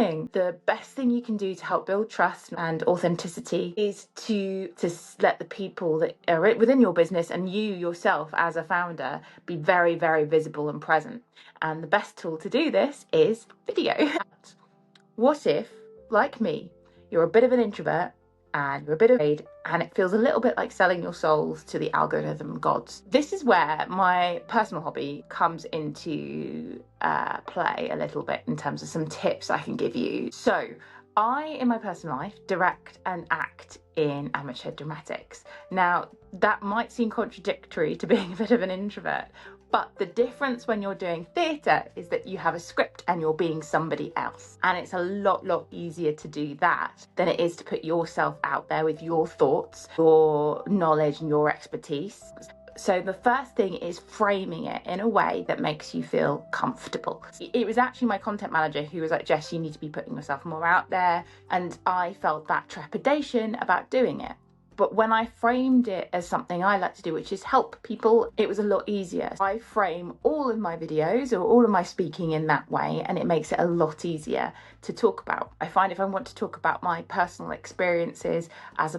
morning. The best thing you can do to help build trust and authenticity is to let the people that are within your business and you yourself as a founder be very, very visible and present. And the best tool to do this is video. What if, like me, you're a bit of an introvert and you're a bit afraid and it feels a little bit like selling your souls to the algorithm gods? This is where my personal hobby comes into play a little bit in terms of some tips I can give you. So I, in my personal life, direct and act in amateur dramatics. Now, that might seem contradictory to being a bit of an introvert, but the difference when you're doing theatre is that you have a script and you're being somebody else. And it's a lot easier to do that than it is to put yourself out there with your thoughts, your knowledge and your expertise. So the first thing is framing it in a way that makes you feel comfortable. It was actually my content manager who was like, Jess, you need to be putting yourself more out there. And I felt that trepidation about doing it. But when I framed it as something I like to do, which is help people, it was a lot easier. I frame all of my videos or all of my speaking in that way, and it makes it a lot easier to talk about. I find if I want to talk about my personal experiences as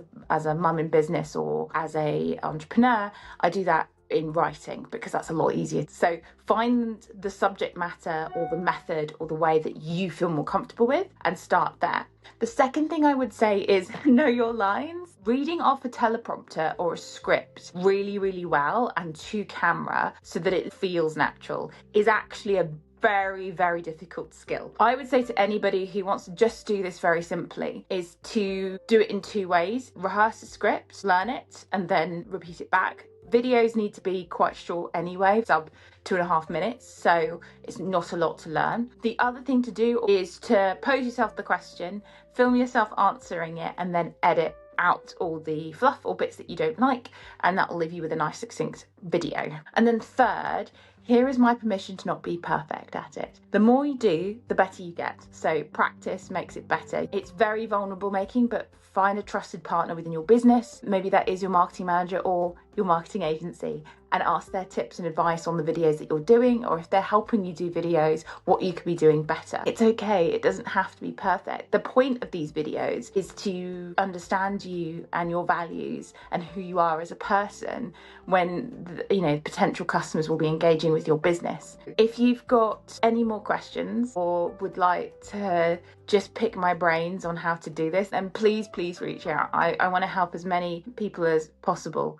a mum in business or as a entrepreneur, I do that in writing because that's a lot easier. So find the subject matter or the method or the way that you feel more comfortable with and start there. The second thing I would say is know your lines. Reading off a teleprompter or a script really well and to camera so that it feels natural is actually a very difficult skill. I would say to anybody who wants to just do this very simply is to do it in two ways. Rehearse a script, learn it, and then repeat it back. Videos need to be quite short anyway, sub 2.5 minutes, so it's not a lot to learn. The other thing to do is to pose yourself the question, film yourself answering it, and then edit out all the fluff or bits that you don't like, and that will leave you with a nice succinct video. And then third, here is my permission to not be perfect at it. The more you do, the better you get. So practice makes it better. It's very vulnerable making, but find a trusted partner within your business. Maybe that is your marketing manager or your marketing agency, and ask their tips and advice on the videos that you're doing, or if they're helping you do videos, what you could be doing better. It's okay, it doesn't have to be perfect. The point of these videos is to understand you and your values and who you are as a person when, potential customers will be engaging with your business. If you've got any more questions or would like to just pick my brains on how to do this, then please reach out. I want to help as many people as possible.